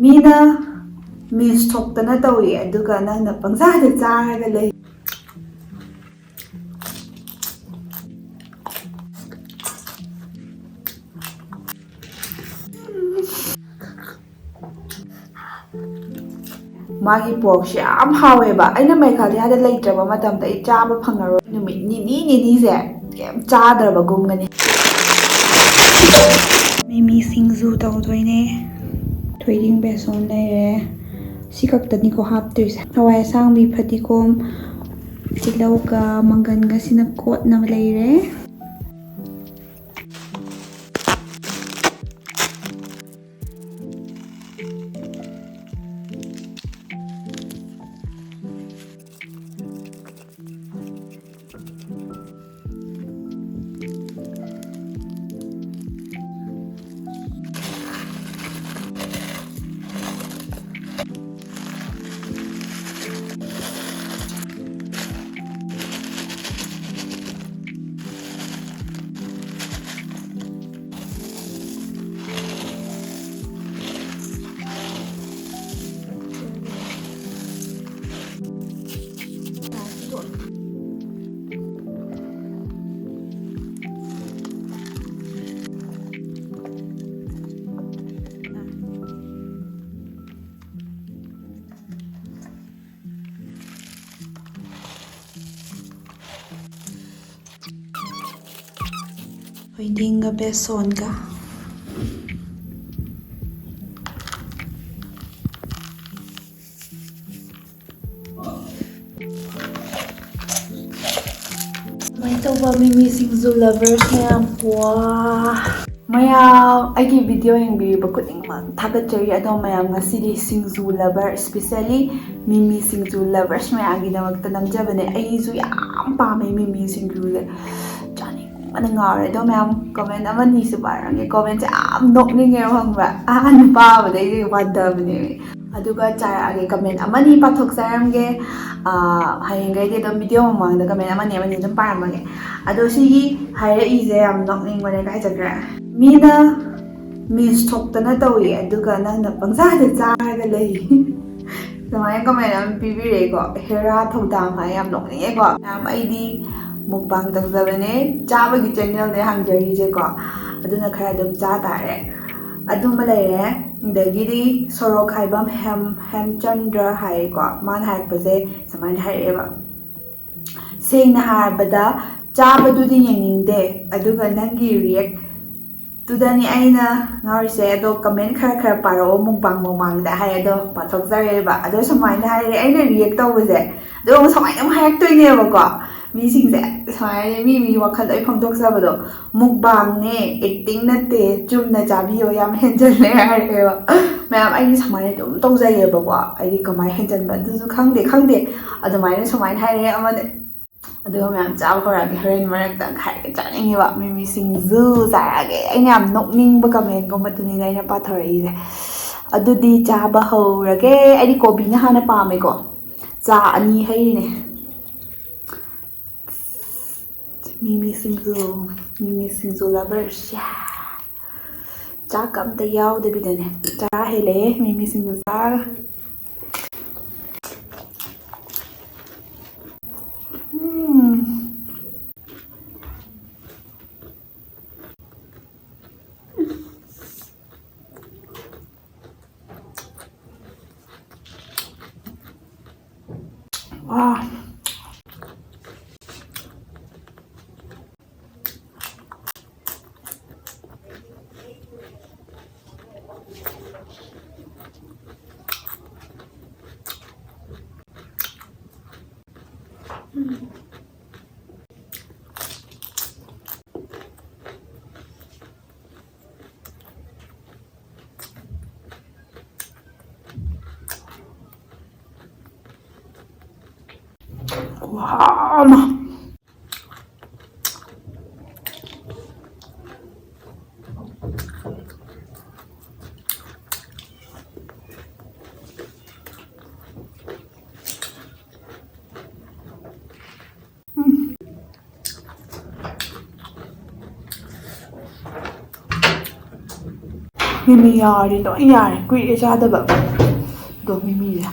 मीना मीस थोक्तना तौई अदुगा नंगना पंगजादा चारगा लई मागी पोर्क याम हावेबा अइना मेघालयादा लेइट्रबा मतमदा अइ चाबा फंगरो नुमित निनी से केम चादरबा गुमगनी मिमी सिंजू तौदोइने थोइदिंग बेसन लेरे सिकक्तनी को हाप्तोइसे हवाई असांबी फतिकोम तिलौगा मंगनगा सिना कोटना लेरे थोइदिंगा बेसनगा Mimi Singju lovers mayam aigi video yengbi bakuding man thagachari ado mayam ngasidi Singju lover especially Mimi Singju lovers mayagi damakta namjabane aisu yam pame Mimi Singju le chani manangare ado mayam comment amani su barange comment am nokninge hangba an pa badai wadabne aduga charage comment amani pathok saramge hayengai de dom video mamang da comment amani dum paramage ado sigi haira ise am nokning bane kai chakra Meena मीस थोक्तना तौई अदुगा नंगना पंगजादा चारगा लई समाय comment अम पीबिरेको हेरा थौदाम हाय याम नोकनिएको याम आइदी मुकबांग तौजबने चाबगी channel ने हांगजरीजेको अदुना खरा दम चा तारे अदुमा लेरे दगिदी सोरोक हाइबम हेमचंद्र हायको मान हायपसे समाय हायरेबा सेंगना हारबदा चाबदुदी येंनिंगदे अदुगा नंगी रिएक्ट तुदनी आइना ngawrise ado comment khara paro mukbang mamangda hai ado pathok jareba ado samaina haire aina react tawbase ado samaina hayak toineba ko mi singse samaina mi wakhal ai phangdok sabado mukbang ne acting nate chumna chabiyo yam henjal le haireba mayam ai samaina dum tawjayeba ko ai kamai henjal ba du khangde ado maina samaina haire amane अदो ma'am चाव होरागे हरेन मरकता खाइ चानिंगेबा मिमी सिंजु जारागे आइना याम नोकनिंग comment गुमतुनि आइना पाथरइसे अदुदि चाबा हौरगे आइदि कोबी ना हाना पामेको चा अनि हैने मिमी सिंजु लवर्स चा कमता यावदबिदने चा हेले मिमी सिंजु चारा Wow. Wow. Mimi yꯥꯎꯔꯗꯤ ꯂꯣꯏ ꯌꯥꯔꯦ ꯀꯨꯏꯔꯦ ꯆꯥꯗꯕ ꯑꯗꯣ ꯃꯤꯃꯤꯁꯦ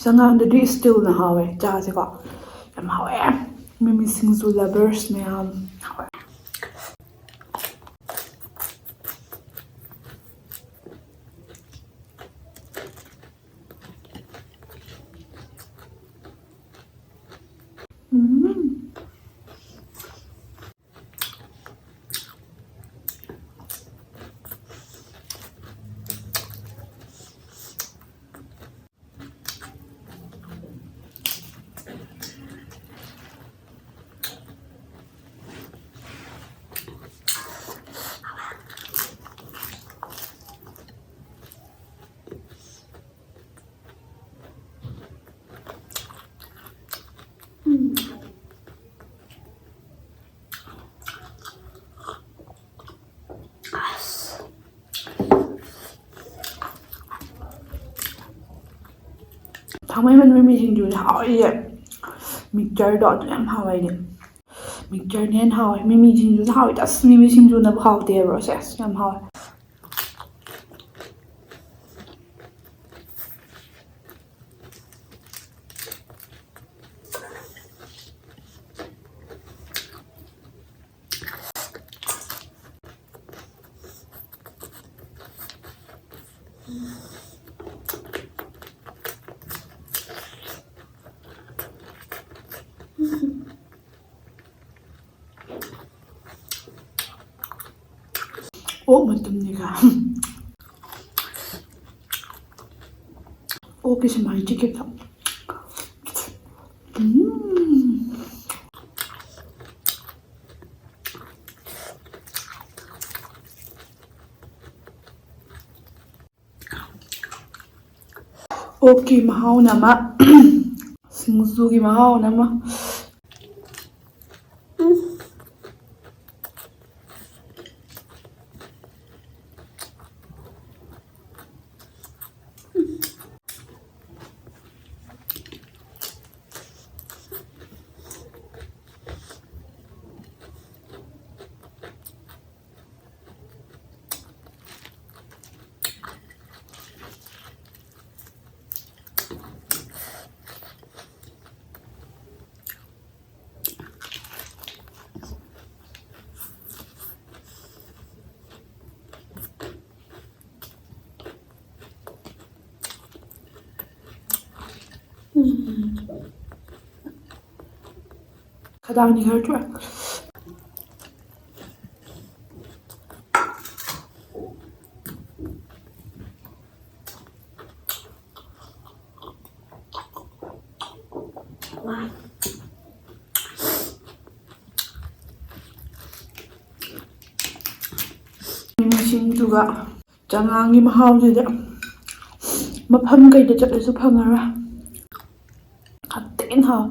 ꯆꯉꯥꯡꯗꯨꯗꯤ ꯁ꯭ꯇꯤꯜꯅ ꯍꯥꯎꯋꯦ ꯆꯥꯁꯦꯀꯣ ꯌꯥꯝ ꯍꯥꯎꯋꯦ ꯃꯤꯃꯤ ꯁꯤꯡꯖꯨ ꯂꯚꯔꯁ ꯃꯌꯥꯝ ꯍꯥꯎꯋꯦ ꯊꯥꯡꯃꯩꯕꯟ ꯃꯤꯃꯤ ꯁꯤꯡꯖꯨꯁꯦ ꯍꯥꯎꯔꯤꯁꯦ ꯃꯤꯛꯆꯔꯗꯣ ꯑꯗꯨ ꯌꯥꯝ ꯍꯥꯎꯋꯦ ꯑꯩꯗꯤ ꯃꯤꯛꯆꯔꯅ ꯍꯦꯟꯅ ꯍꯥꯎꯋꯦ ꯃꯤꯃꯤ ꯁꯤꯡꯖꯨꯁꯨ ꯍꯥꯎꯋꯦ ꯑꯁ ꯃꯤꯃꯤ ꯁꯤꯡꯖꯨꯅꯕꯨ ꯍꯥꯎꯇꯦꯕ꯭ꯔꯣ ꯁꯦ ꯑꯁ ꯌꯥꯝ ꯍꯥꯎꯋꯦ ꯑꯣꯛ ꯃꯇꯨꯝꯅꯤꯒ ꯑꯣꯛꯀꯤ ꯁꯨꯃꯥꯏꯅ ꯆꯤꯛꯈꯤꯕꯗꯣ ꯑꯣꯛꯀꯤ ꯃꯍꯥꯎꯅ ꯑꯃ ꯁꯤꯡꯖꯨꯒꯤ ꯃꯍꯥꯎꯅ ꯑꯃ ꯈꯗꯥꯡꯗꯤ ꯈꯔ ꯆꯣꯛꯑꯦ ꯃꯤꯃꯤꯁꯤꯡꯗꯨꯒ ꯆꯉꯥꯡꯒꯤ ꯃꯍꯥꯎꯁꯤꯗ ꯃꯐꯝ ꯀꯩꯗ ꯆꯠꯂꯁꯨ ꯐꯪꯉꯔꯣꯏ ꯈꯪꯊꯦꯟ ꯍꯥꯎ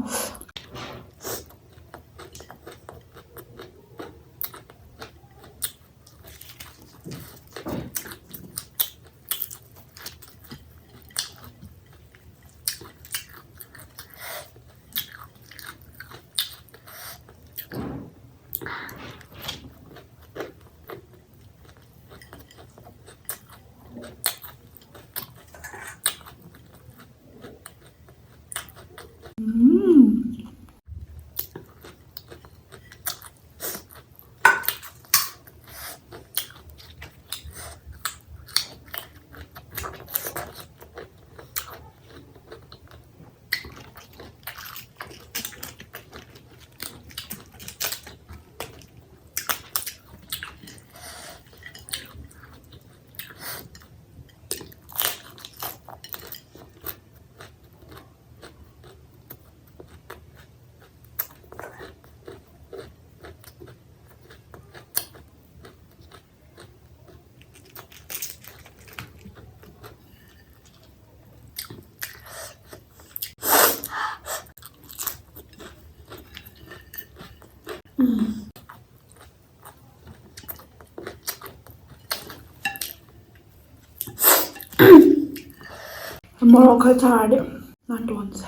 모로코 차라리 난 좋은데.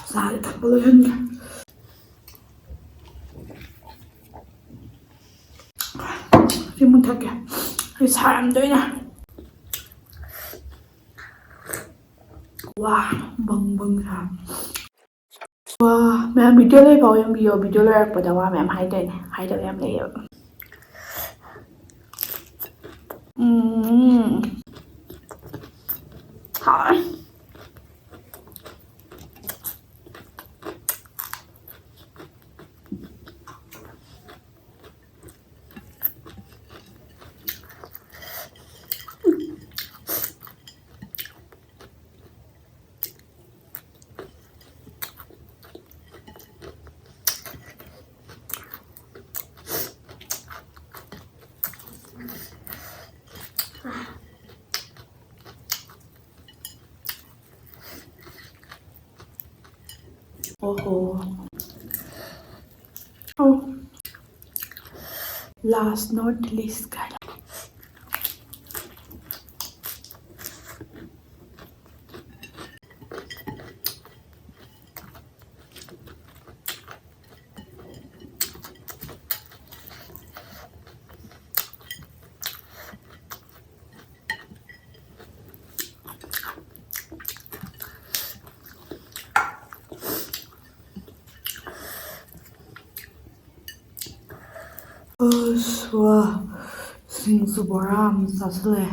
쌀이 다 불러졌네. 질문 탈게. 이 사람들이나. 와, 멍멍사. 와, mẹ video lấy vào em video lấy vào đầu mẹ em hai đây này, hai đầu em lấy. Hỏi. Oh, last not least, guys. 와, 싱수 보람 사슬래.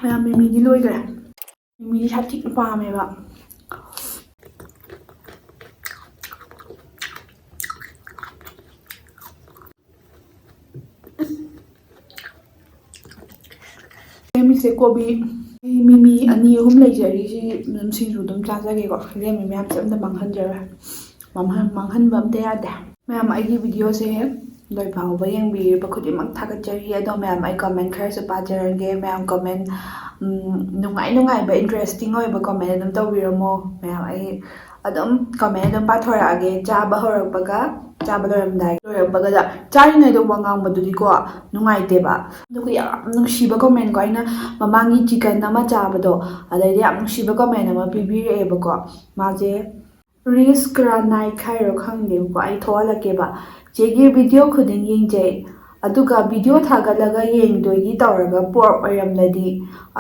mẹ Mimi đi lui rồi. Mimi đi thắt thịt qua mẹ bạn. ꯁꯦ ꯀꯣꯕꯤ ꯃꯤꯃꯤ ꯑꯅꯤ ꯑꯍꯨꯝ ꯂꯩꯖꯔꯤꯁꯤ ꯑꯗꯨꯝ ꯁꯤꯡꯖꯨ ꯑꯗꯨꯝ ꯆꯥꯖꯒꯦꯀꯣ ꯂꯦꯝꯃꯤ ꯃꯌꯥꯝꯁꯦ ꯑꯝꯇ ꯃꯥꯡꯍꯟꯖꯔꯣꯏ ꯃꯥꯡꯍꯟꯕ ꯑꯝꯇ ꯌꯥꯗꯦ ꯃꯌꯥꯝ ꯑꯩꯒꯤ ꯚꯤꯗꯤꯑꯣꯁꯦ ꯂꯣꯏ ꯐꯥꯎꯕ ꯌꯦꯡꯕꯤꯔꯤꯕ ꯈꯨꯗꯤꯡꯃꯛ ꯊꯥꯒꯠꯆꯔꯤ ꯑꯗꯣ ꯃꯌꯥꯝ ꯑꯩ ꯀꯣꯃꯦꯟ ꯈꯔꯁꯨ ꯄꯥꯖꯔꯒꯦ ꯃꯌꯥꯝ ꯀꯣꯃꯦꯟ ꯅꯨꯡꯉꯥꯏꯕ ꯏꯟꯇꯔꯦꯁꯇꯤꯡ ꯑꯣꯏꯕ ꯀꯣꯃꯦꯟ ꯑꯗꯨꯝ ꯇꯧꯕꯤꯔꯝꯃꯣ ꯃꯌꯥꯝ ꯑꯩ ꯑꯗꯨꯝ ꯀꯣꯃꯦꯟ ꯑꯗꯨꯝ ꯄꯥꯊꯣꯔꯛꯑꯒꯦ ꯆꯥꯕ ꯍꯧꯔꯛꯄꯒ ꯆꯥꯕ ꯂꯣꯏꯔꯛꯄꯒꯗ ꯆꯥꯔꯤꯉꯩꯗ ꯋꯥ ꯉꯥꯡꯕꯗꯨꯗꯤꯀꯣ ꯅꯨꯡꯉꯥꯏꯇꯦꯕ ꯑꯗꯨꯒ ꯌꯥꯝ ꯅꯨꯡꯁꯤꯕ ꯀꯣꯃꯦꯟꯀꯣ ꯑꯩꯅ ꯃꯃꯥꯡꯒꯤ ꯆꯤꯀꯟ ꯑꯃ ꯆꯥꯕꯗꯣ ꯑꯗꯩꯗꯤ ꯌꯥꯝ ꯅꯨꯡꯁꯤꯕ ꯀꯣꯃꯦꯟ ꯑꯃ ꯄꯤꯕꯤꯔꯛꯑꯦꯕꯀꯣ ꯃꯥꯁꯦ ꯔꯤꯁ ꯀ꯭ꯔꯥꯅꯥꯏꯛ ꯍꯥꯏꯔꯣ ꯈꯪꯗꯦꯕꯀꯣ ꯑꯩ ꯊꯣꯛꯍꯜꯂꯛꯀꯦꯕ ꯆꯦꯒꯤ ꯚꯤꯗꯤꯑꯣ ꯈꯨꯗꯤꯡ ꯌꯦꯡꯖꯩ ꯑꯗꯨꯒ ꯚꯤꯗꯤꯑꯣ ꯊꯥꯒꯠꯂꯒ ꯌꯦꯡꯗꯣꯏꯒꯤ ꯇꯧꯔꯒ ꯄꯣꯔꯛ ꯑꯣꯏꯔꯝꯂꯗꯤ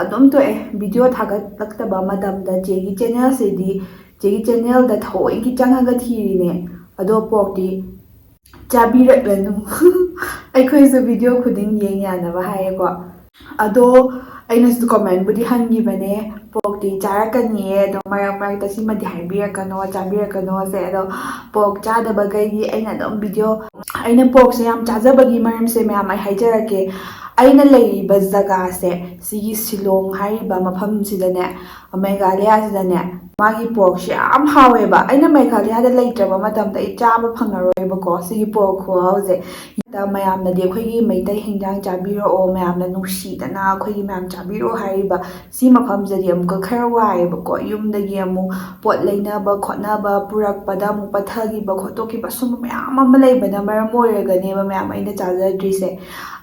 ꯑꯗꯨꯝ ꯇꯣꯛꯑꯦ ꯚꯤꯗꯤꯑꯣ ꯊꯥꯒꯠꯂꯛꯇꯕ ꯃꯇꯝꯗ ꯆꯦꯒꯤ ꯆꯦꯅꯦꯜꯁꯤꯗꯤ ꯆꯦꯒꯤ ꯆꯦꯅꯦꯜꯗ ꯊꯑꯣꯏꯒꯤ ꯆꯪꯉꯒ ꯊꯤꯔꯤꯅꯦ ꯑꯗꯣ ꯄꯣꯔꯛꯇꯤ ꯆꯥꯕꯤꯔꯛꯂꯅꯨ ꯑꯩꯈꯣꯏꯁꯨ ꯚꯤꯗꯤꯑꯣ ꯈꯨꯗꯤꯡ ꯌꯦꯡ ꯌꯥꯅꯕ ꯍꯥꯏꯌꯦꯀꯣ ꯑꯗꯣ ꯑꯩꯅꯁꯨ ꯀꯣꯃꯦꯟꯕꯨꯗꯤ ꯍꯟꯈꯤꯕꯅꯦ ꯄꯣꯛꯇꯤ ꯆꯥꯔꯛꯀꯅꯤꯌꯦ ꯑꯗꯣ ꯃꯔꯛꯇ ꯁꯤꯃꯗꯤ ꯍꯥꯏꯕꯤꯔꯛꯀꯅꯣ ꯆꯥꯕꯤꯔꯛꯀꯅꯣꯁꯦ ꯑꯗꯣ ꯄꯣꯛ ꯆꯥꯗꯕꯈꯩꯗꯤ ꯑꯩꯅ ꯑꯗꯨꯝ ꯑꯩꯅ ꯄꯣꯛꯁꯦ ꯌꯥꯝ ꯆꯥꯖꯕꯒꯤ ꯃꯔꯝꯁꯦ ꯃꯌꯥꯝ ꯑꯩ ꯍꯥꯏꯖꯔꯛꯀꯦ ꯑꯩꯅ ꯂꯩꯔꯤꯕ ꯖꯒꯥꯁꯦ ꯁꯤꯒꯤ ꯁꯤꯂꯣꯡ ꯍꯥꯏꯔꯤꯕ ꯃꯐꯝꯁꯤꯗꯅꯦ ꯃꯦꯘꯥꯂꯌꯥꯁꯤꯗꯅꯦ ꯃꯥꯒꯤ ꯄꯣꯔꯛꯁꯦ ꯌꯥꯝ ꯍꯥꯎꯋꯦꯕ ꯑꯩꯅ ꯃꯦꯘꯥꯂꯌꯥꯗ ꯂꯩꯇ꯭ꯔꯕ ꯃꯇꯝꯗ ꯑꯩ ꯆꯥꯕ ꯐꯪꯉꯔꯣꯏꯕꯀꯣ ꯁꯤꯒꯤ ꯄꯣꯔꯛ ꯈꯨꯍꯥꯎꯁꯦ ꯃꯌꯥꯝꯅꯗꯤ ꯑꯩꯈꯣꯏꯒꯤ ꯃꯩꯇꯩ ꯍꯤꯟꯖꯥꯡ ꯆꯥꯕꯤꯔꯛꯑꯣ ꯃꯌꯥꯝꯅ ꯅꯨꯡꯁꯤꯗꯅ ꯑꯩꯈꯣꯏꯒꯤ ꯃꯌꯥꯝ ꯆꯥꯕꯤꯔꯛꯑꯣ ꯍꯥꯏꯔꯤꯕ ꯁꯤ ꯃꯐꯝꯁꯤꯗꯤ ꯑꯃꯨꯛꯀ ꯈꯔ ꯋꯥꯏꯑꯦꯕꯀꯣ ꯌꯨꯝꯗꯒꯤ ꯑꯃꯨꯛ ꯄꯣꯠ ꯂꯩꯅꯕ ꯈꯣꯠꯅꯕ ꯄꯨꯔꯛꯄꯗ ꯑꯃꯨꯛ ꯄꯠꯊꯈꯤꯕ ꯈꯣꯠꯇꯣꯛꯈꯤꯕ ꯁꯨꯝꯕ ꯃꯌꯥꯝ ꯑꯃ ꯂꯩꯕꯅ ꯃꯔꯝ ꯑꯣꯏꯔꯒꯅꯦꯕ ꯃꯌꯥꯝ ꯑꯩꯅ ꯆꯥꯖꯗ꯭ꯔꯤꯁꯦ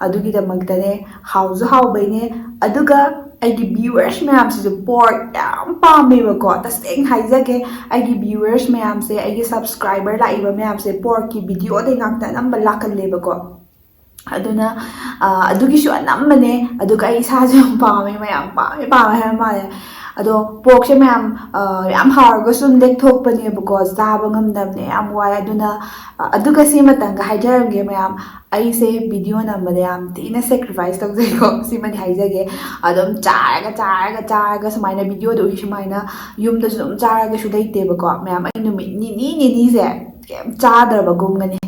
ꯑꯗꯨꯒꯤꯗꯃꯛꯇꯅꯦ ꯍꯥꯎꯁꯨ ꯍꯥꯎꯕꯩꯅꯦ ꯑꯗꯨꯒ ꯑꯩꯒꯤ ꯚ꯭ꯌꯨꯋꯔꯁ ꯃꯌꯥꯝꯁꯤꯁꯨ ꯄꯣꯔꯛ ꯌꯥꯝ ꯄꯥꯝꯃꯦꯕꯀꯣ ꯇꯁꯦꯡꯅ ꯍꯥꯏꯖꯒꯦ ꯑꯩꯒꯤ ꯚ꯭ꯌꯨꯋꯔꯁ ꯃꯌꯥꯝꯁꯦ ꯑꯩꯒꯤ ꯁꯕꯁꯀ꯭ꯔꯥꯏꯕꯔ ꯂꯥꯛꯏꯕ ꯃꯌꯥꯝꯁꯦ ꯄꯣꯔꯛꯀꯤ ꯚꯤꯗꯤꯑꯣꯗꯩ ꯉꯥꯛꯇ ꯑꯅꯝꯕ ꯂꯥꯛꯀꯜꯂꯦꯕꯀꯣ ꯑꯗꯨꯅ ꯑꯗꯨꯒꯤꯁꯨ ꯑꯅꯝꯕꯅꯦ ꯑꯗꯨꯒ ꯑꯩ ꯏꯁꯥꯁꯨ ꯌꯥꯝ ꯄꯥꯝꯃꯦ ꯃꯌꯥꯝ ꯄꯥꯝꯃꯦ ꯍꯥꯏꯕ ꯃꯥꯜꯂꯦ ꯑꯗꯣ ꯄꯣꯔꯛꯁꯦ ꯃꯌꯥꯝ ꯌꯥꯝ ꯍꯥꯎꯔꯒꯁꯨ ꯂꯦꯛꯊꯣꯛꯄꯅꯦꯕꯀꯣ ꯆꯥꯕ ꯉꯝꯗꯕꯅꯦ ꯌꯥꯝ ꯋꯥꯏ ꯑꯗꯨꯅ ꯑꯗꯨꯒ ꯁꯤꯃꯇꯪꯒ ꯍꯥꯏꯖꯔꯝꯒꯦ ꯃꯌꯥꯝ ꯑꯩꯁꯦ ꯚꯤꯗꯤꯑꯣ ꯅꯝꯕꯗ ꯌꯥꯝ ꯊꯤꯅ ꯁꯦꯀ꯭ꯔꯤꯐꯥꯏꯁ ꯇꯧꯖꯩꯀꯣ ꯁꯤꯃꯗꯤ ꯍꯥꯏꯖꯒꯦ ꯑꯗꯨꯝ ꯆꯥꯔꯒ ꯁꯨꯃꯥꯏꯅ ꯚꯤꯗꯤꯑꯣꯗ ꯎꯏ ꯁꯨꯃꯥꯏꯅ ꯌꯨꯝꯗꯁꯨ ꯑꯗꯨꯝ ꯆꯥꯔꯒꯁꯨ ꯂꯩꯇꯦꯕꯀꯣ ꯃꯌꯥꯝ ꯑꯩ ꯅꯨꯃꯤꯠ ꯅꯤꯅꯤꯁꯦ ꯀꯩꯝ ꯆꯥꯗ꯭ꯔꯕꯒꯨꯝꯒꯅꯤ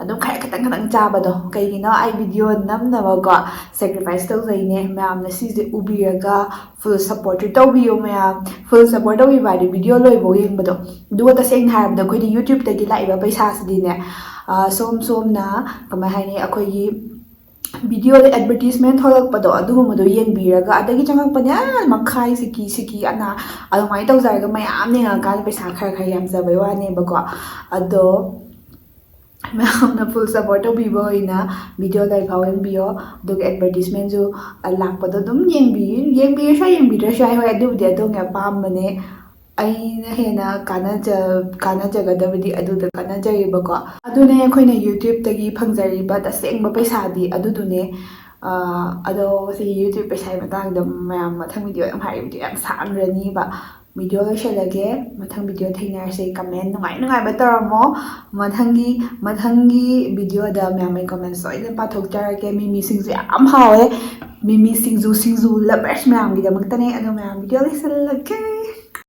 ꯑꯗꯨꯝ ꯈꯤꯇꯪ ꯆꯥꯕꯗꯣ ꯀꯩꯒꯤꯅോ ꯑꯩ ꯚꯤꯗꯤꯑꯣ ꯅꯝꯅꯕꯀꯣ ꯁꯦꯀ꯭ꯔꯤꯐꯥꯏꯁ ꯇꯧꯖꯩꯅꯦ ꯃꯌꯥꯝꯅ ꯁꯤꯁꯦ ꯎꯕꯤꯔꯒ ꯐꯨꯜ ꯁꯞꯄꯣꯔꯠꯇꯨ ꯇꯧꯕꯤꯌꯨ ꯃꯌꯥꯝ ꯐꯨꯜ ꯁꯞꯄꯣꯔꯠ ꯇꯧꯕꯤꯕ ꯍꯥꯏꯗꯤ ꯚꯤꯗꯤꯑꯣ ꯂꯣꯏꯐꯥꯎ ꯌꯦꯡꯕꯗꯣ ꯑꯗꯨꯒ ꯇꯁꯦꯡꯅ ꯍꯥꯏꯔꯕꯗ ꯑꯩꯈꯣꯏꯗꯤ ꯌꯨꯇ꯭ꯌꯨꯕꯇꯒꯤ ꯂꯥꯛꯏꯕ ꯄꯩꯁꯥꯁꯤꯗꯤꯅꯦ ꯁꯣꯝꯅ ꯀꯃꯥꯏ ꯍꯥꯏꯅꯤ ꯑꯩꯈꯣꯏꯒꯤ ꯚꯤꯗꯤꯑꯣꯗ ꯑꯦꯗꯚꯔꯇꯤꯁꯃꯦꯟ ꯊꯣꯛꯂꯛꯄꯗꯣ ꯑꯗꯨꯒꯨꯝꯕꯗꯣ ꯌꯦꯡꯕꯤꯔꯒ ꯑꯗꯒꯤ ꯆꯪꯉꯛꯄꯅꯦ ꯃꯈꯥꯏ ꯁꯤꯀꯤ ꯑꯅꯥ ꯑꯗꯨꯃꯥꯏꯅ ꯇꯧꯖꯔꯒ ꯃꯌꯥꯝ ꯌꯦꯡꯉꯀꯥꯟꯗ ꯄꯩꯁꯥ ꯈꯔ ꯌꯥꯝꯖꯕꯩ ꯋꯥꯅꯦꯕꯀꯣ ꯑꯗꯣ ꯃꯌꯥꯝꯅ ꯐꯨꯜ ꯁꯞꯄꯣꯔꯠ ꯇꯧꯕꯤꯕ ꯑꯣꯏꯅ ꯚꯤꯗꯤꯑꯣ ꯂꯣꯏꯐꯥꯎ ꯌꯦꯡꯕꯤꯌꯣ ꯑꯗꯨꯒ ꯑꯦꯗꯚꯔꯇꯤꯁꯃꯦꯟꯁꯨ ꯂꯥꯛꯄꯗꯣ ꯑꯗꯨꯝ ꯌꯦꯡꯕꯤꯔꯁꯨ ꯌꯥꯏ ꯌꯦꯡꯕꯤꯗ꯭ꯔꯁꯨ ꯌꯥꯏ ꯍꯣꯏ ꯑꯗꯨꯕꯨꯗꯤ ꯑꯗꯣꯝꯒꯤ ꯑꯄꯥꯝꯕꯅꯦ ꯑꯩꯅ ꯍꯦꯟꯅ ꯀꯥꯟꯅꯖꯒꯗꯕꯗꯤ ꯑꯗꯨꯗ ꯀꯥꯟꯅꯖꯩꯌꯦꯕꯀꯣ ꯑꯗꯨꯅꯦ ꯑꯩꯈꯣꯏꯅ ꯌꯨꯇ꯭ꯌꯨꯕꯇꯒꯤ ꯐꯪꯖꯔꯤꯕ ꯇꯁꯦꯡꯕ ꯄꯩꯁꯥꯗꯤ ꯑꯗꯨꯗꯨꯅꯦ ꯑꯗꯣ ꯁꯤ ꯌꯨꯇ꯭ꯌꯨꯕ ꯄꯩꯁꯥꯒꯤ ꯃꯇꯥꯡꯗ ꯃꯌꯥꯝ ꯃꯊꯪ ꯚꯤꯗꯤꯑꯣ ꯌꯥꯝ ꯍꯥꯏꯔꯤ ꯚꯤꯗꯤꯑꯣ ꯌꯥꯝ ꯁꯥꯡꯈ꯭ꯔꯅꯤꯕ ꯚꯤꯗꯤꯑꯣ ꯂꯣꯏꯁꯤꯜꯂꯒꯦ ꯃꯊꯪ ꯚꯤꯗꯤꯑꯣ ꯊꯦꯡꯅꯔꯁꯦ ꯀꯃꯦꯟ ꯅꯨꯡꯉꯥꯏꯕ ꯇꯧꯔꯝꯃꯣ ꯃꯊꯪꯒꯤ ꯚꯤꯗꯤꯑꯣꯗ ꯃꯌꯥꯝ ꯑꯩ ꯀꯃꯦꯟ ꯁꯣꯏꯗꯅ ꯄꯥꯊꯣꯛꯆꯔꯛꯀꯦ ꯃꯤꯃꯤꯁꯤꯡꯁꯨ ꯌꯥꯝ ꯍꯥꯎꯋꯦ ꯃꯤꯃꯤ ꯁꯤꯡꯖꯨ ꯂꯚꯔꯁ ꯃꯌꯥꯝꯒꯤꯗꯃꯛꯇꯅꯦ ꯑꯗꯣ ꯃꯌꯥꯝ ꯚꯤꯗꯤꯑꯣ ꯂꯣꯏꯁꯤꯜꯂꯒꯦ